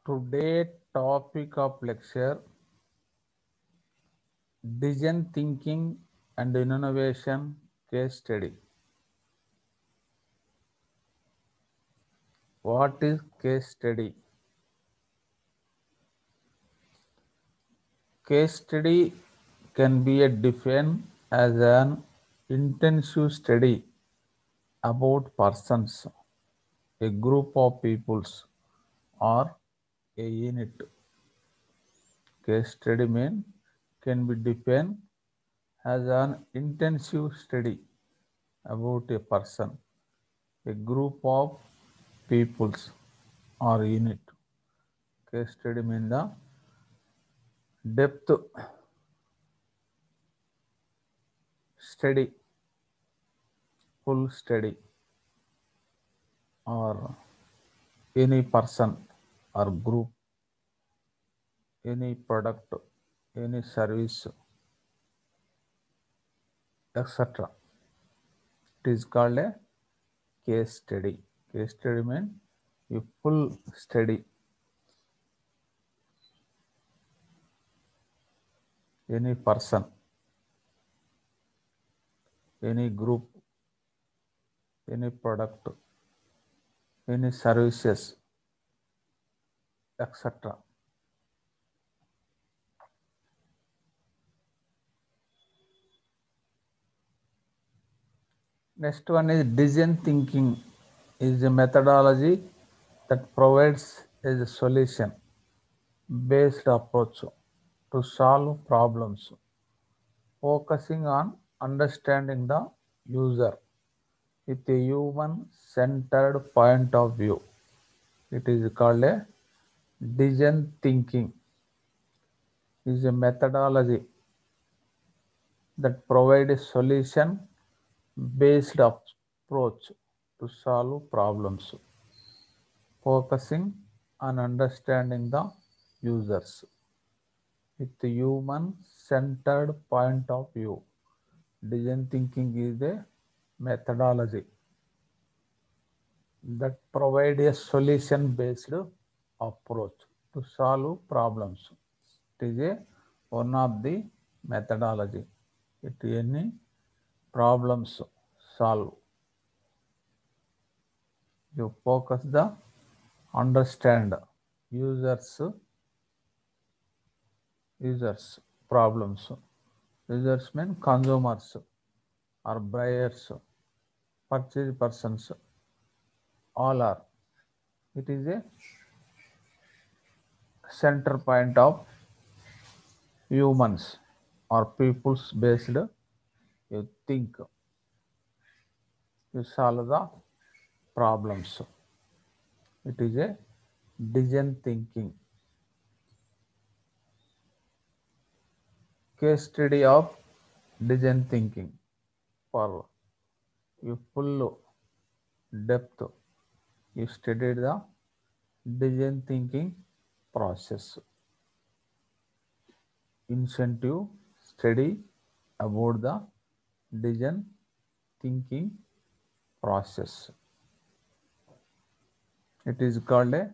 Today topic of lecture design thinking and innovation case study. What is case study? Case study can be defined as an intensive study about persons, a group of peoples, or a unit. Case study can be defined as an intensive study about a person, a group of peoples, or unit. Case study means the depth study, full study, or any person or group, any product, any service, etc. It is called a case study. Case study means a full study, any person, any group, any product, any services, etc. Next one is design thinking is a methodology that provides a solution based approach to solve problems, focusing on understanding the user with a human-centered point of view. It is called a design thinking. It is a methodology that provides a solution-based approach to solve problems, focusing on understanding the users with a human-centered point of view. Design thinking is a methodology that provides a solution-based approach to solve problems. It is one of the methodology. It any problems solve. You focus the understand users problems. Users mean consumers or buyers, purchase persons, all are. It is a center point of humans or peoples based. You think, you solve the problems. It is a design thinking. Case study of design thinking for you full depth. You studied the design thinking process. Incentive study about the design thinking process. It is called a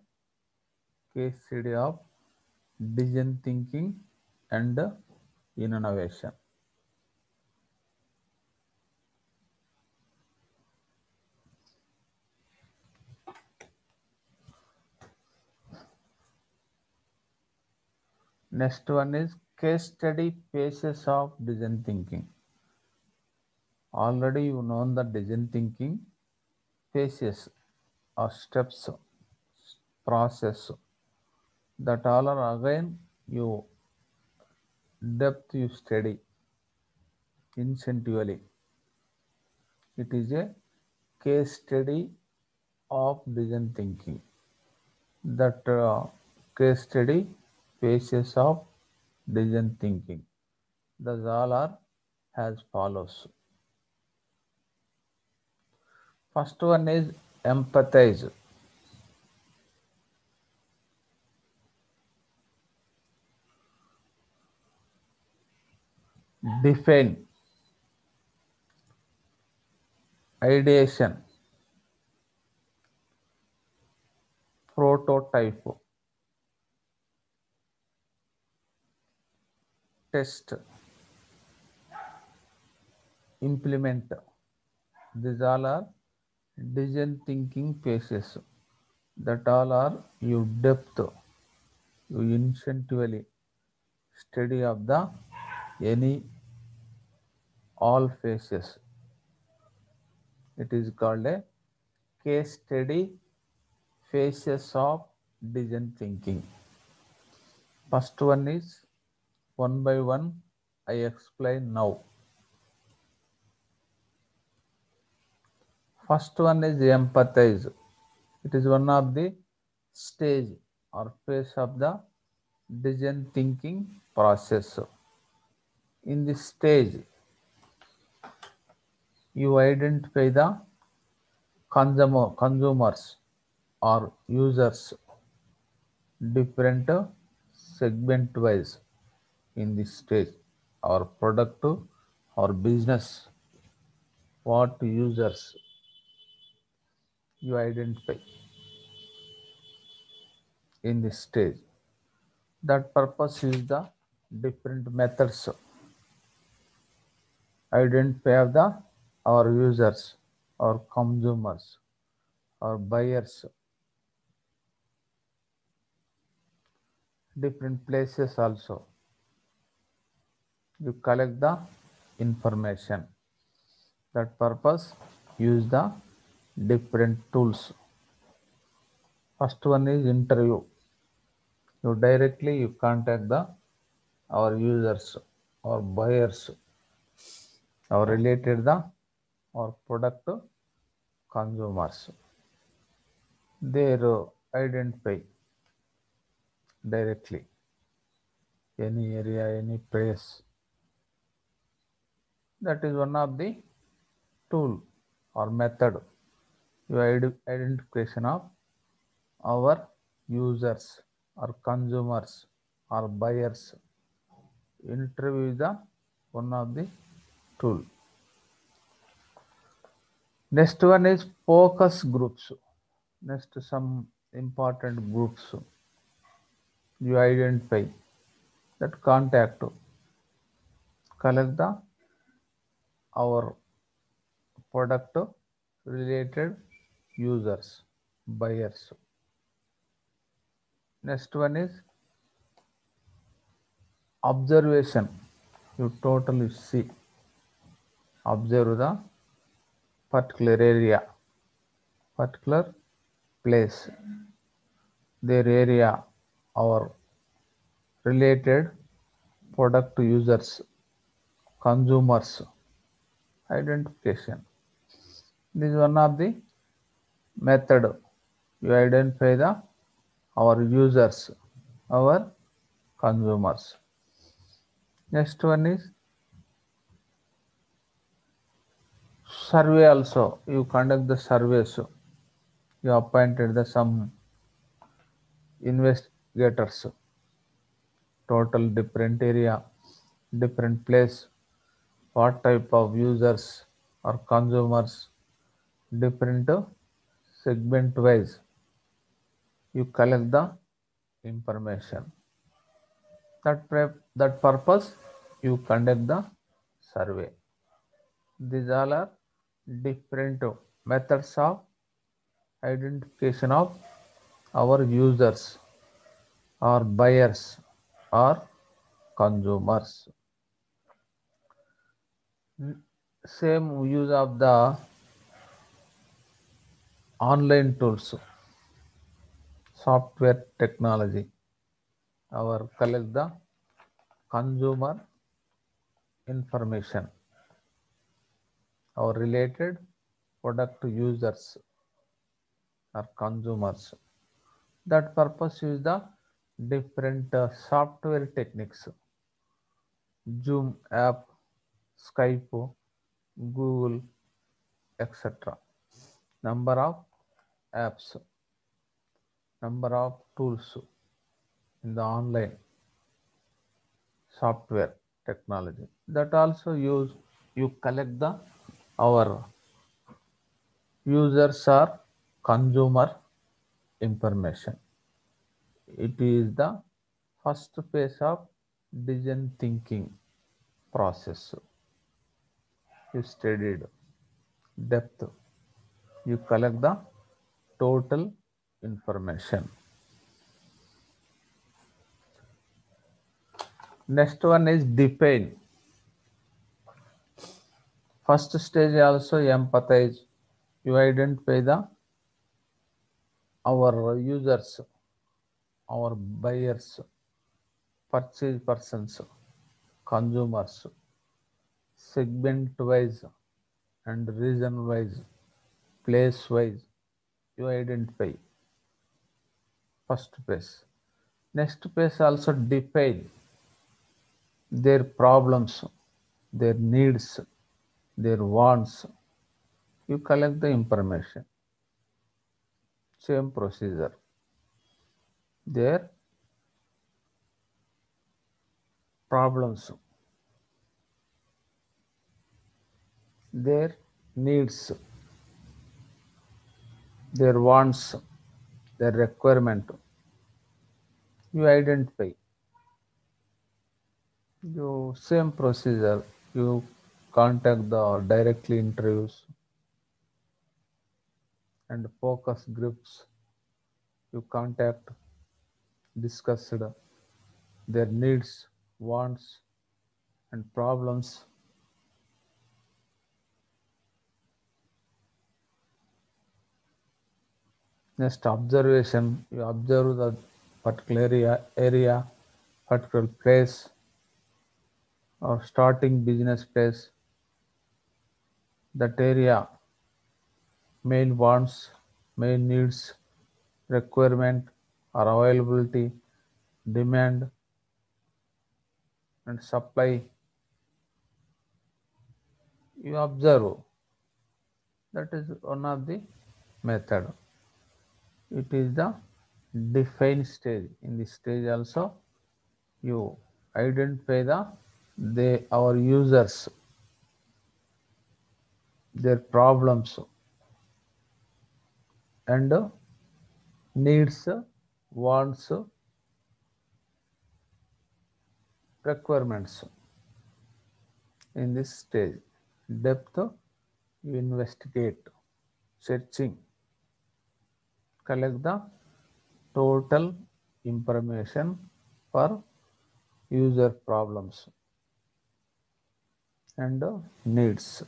case study of design thinking and innovation. Next one is case study phases of design thinking. Already you know the design thinking phases or steps, process that all are again you depth you study incentively. It is a case study of design thinking. That case study phases of design thinking. Thus all are as follows. First one is empathize. Define. Ideation. Prototype. test, implement. These all are design thinking phases. That all are you depth, you instinctively study of the any all phases. It is called a case study phases of design thinking. First one is one by one I explain now. First one is empathize. It is one of the stage or phase of the design thinking process. In this stage, you identify the consumers or users different segment wise in this stage, or product or business, what users you identify in this stage. That purpose is the different methods identify of the our users or consumers or buyers, different places also you collect the information. That purpose use the different tools. First one is interview. You directly you contact the our users or buyers or related the or product consumers. They identify directly any area, any place. That is one of the tool or method. You identification of our users or consumers or buyers. Interview is the one of the tool. Next one is focus groups. Next, some important groups you identify that contact, collect the our product related users, buyers. Next one is observation. You totally see, observe the particular area, particular place, their area, or related product users, consumers, identification. This is one of the method. You identify the our users, our consumers. Next one is survey also. You conduct the surveys. You appointed the some investigators, total different area, different place, what type of users or consumers, different segment wise. You collect the information. That purpose you conduct the survey. These all are different methods of identification of our users or buyers or consumers. Same use of the online tools, software technology, our collect the consumer information, our related product users or consumers. That purpose is the different software techniques, Zoom app, Skype, Google, etc. Number of apps, number of tools in the online software technology. That also use you collect the our users or consumer information. It is the first phase of decision thinking process. You studied depth. You collect the total information. Next one is define. First stage also empathize. You identify the our users, our buyers, purchase persons, consumers, segment wise and region wise, place wise. You identify first phase. Next phase also define their problems, their needs, their wants. You collect the information. Same procedure. Their problems, their needs, their wants, their requirement. You identify. You same procedure. You contact the directly interviews and focus groups. You contact, discussed their needs, wants, and problems. Next, observation. You observe the particular area, particular place, or starting business place. That area, main wants, main needs, requirement, or availability, demand, and supply. You observe. That is one of the method. It is the define stage. In this stage also, you identify our users, their problems and needs, wants, requirements. In this stage, depth, you investigate, searching, collect the total information for user problems and needs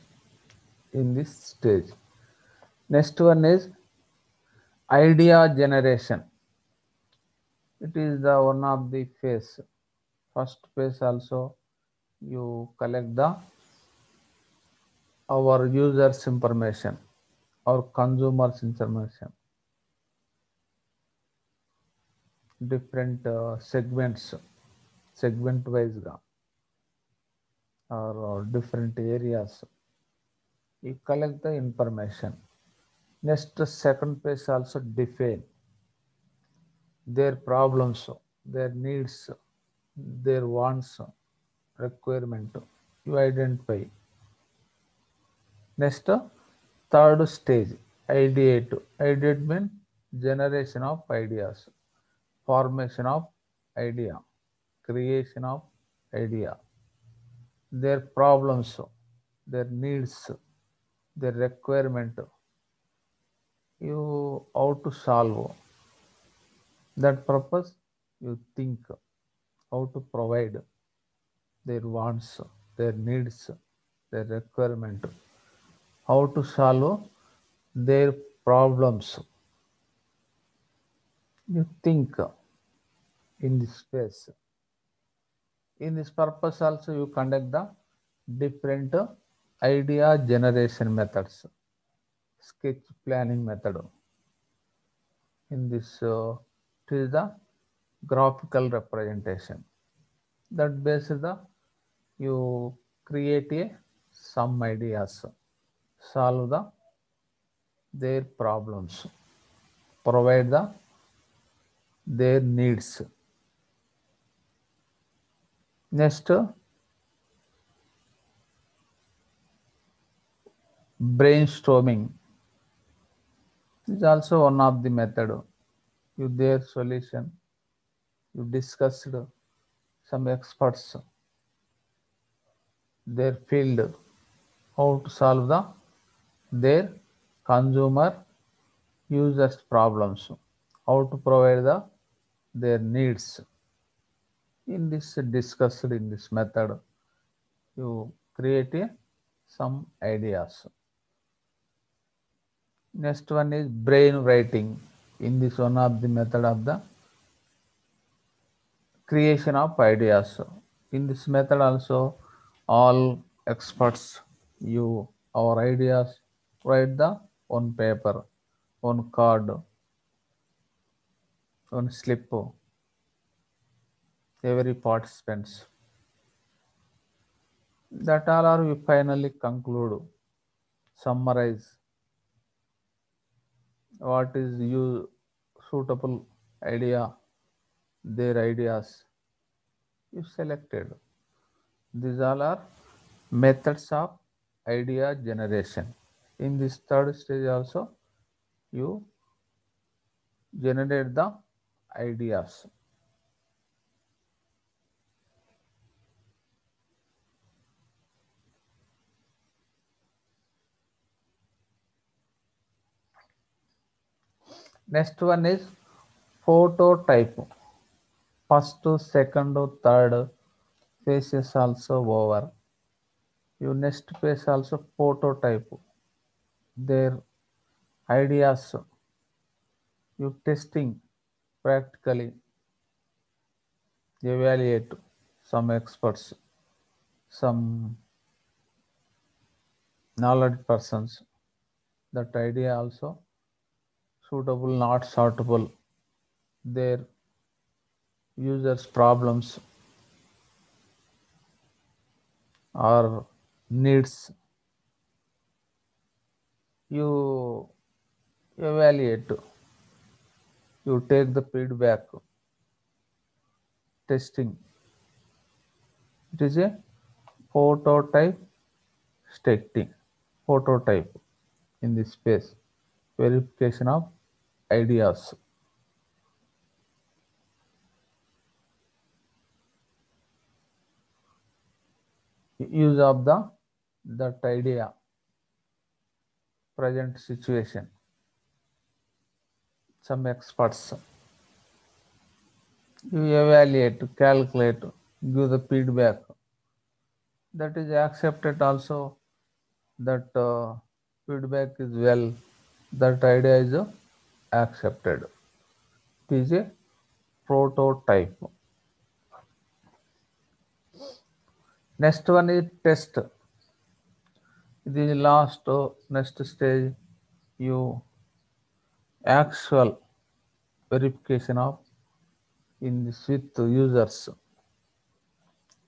in this stage. Next one is idea generation. It is the one of the phase. First phase also you collect the our users information, our consumers information, different segments, segment wise or different areas. You collect the information. Next, second phase also define their problems, their needs, their wants, requirement. You identify. Next, third stage, ideate. Ideate means generation of ideas, formation of idea, creation of idea, their problems, their needs, their requirement. You how to solve that purpose. You think how to provide their wants, their needs, their requirement, how to solve their problems. You think in this space. In this purpose also you conduct the different idea generation methods, sketch planning method. In this it is the graphical representation. That based the you create some ideas, solve their problems, provide their needs. Next, brainstorming is also one of the method. You their solution, you discussed some experts their field, how to solve their consumer users problems, how to provide their needs. In this discussed in this method, you create some ideas. Next one is brain writing. In this one of the method of the creation of ideas. In this method also, all experts you our ideas write the on paper, on card, on slip, every participants. That all are we finally conclude, summarize what is you suitable idea, their ideas you selected. These all are methods of idea generation. In this third stage also, you generate the ideas. Next one is phototype. First, second, third phases also over. You next phase also phototype. Their ideas you testing practically evaluate some experts, some knowledge persons. That idea also suitable, not suitable. Their users' problems or needs. You evaluate. You take the feedback. Testing. It is a phototype testing. Phototype in this space. Verification of ideas. Use of that idea, present situation, some experts. You evaluate, calculate, give the feedback. That is accepted also. That feedback is well. That idea is accepted. It is a prototype. Next one is test. The last next stage, you actual verification of in this with users.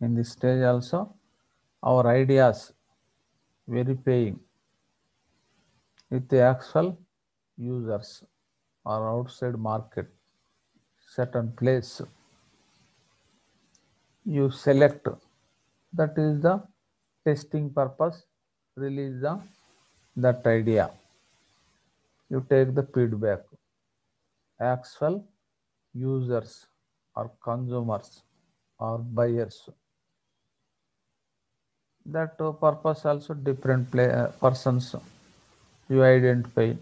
In this stage also, our ideas verifying with the actual users or outside market, certain place. You select that is the testing purpose, release that idea. You take the feedback. Actual users or consumers or buyers. That purpose also different persons you identify.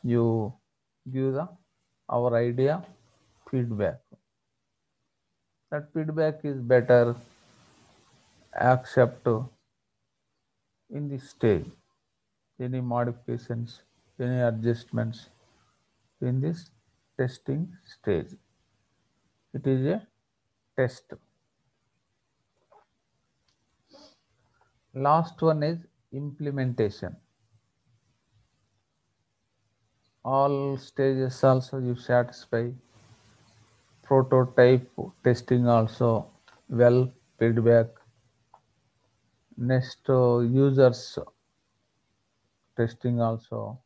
You give our idea feedback. That feedback is better accept in this stage. Any modifications, any adjustments in this testing stage. It is a test. Last one is implementation. All stages also you satisfy. Prototype testing also well, feedback. Next users testing also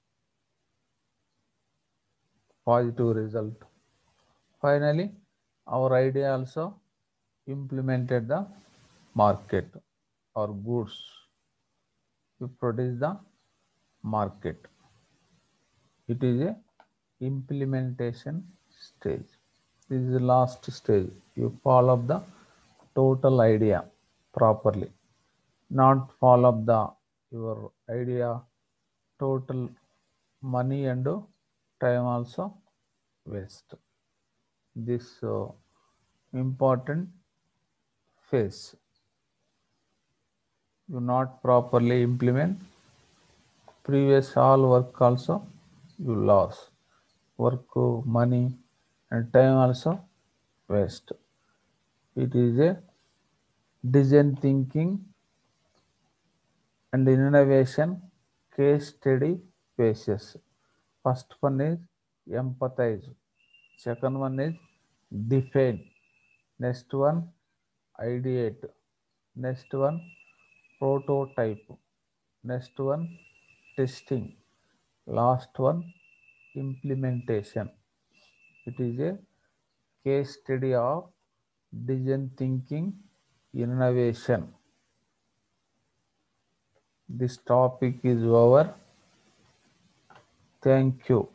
positive result. Finally, our idea also implemented the market or goods. You produce the market. It is a implementation stage. This is the last stage. You follow the total idea properly, not follow up the your idea total money and time also waste. This important phase. You not properly implement previous all work also you lost. Work, money and time also waste. It is a design thinking and innovation case study phases. First one is empathize. Second one is define. Next one ideate. Next one prototype. Next one testing. Last one implementation. It is a case study of design thinking innovation. This topic is over. Thank you.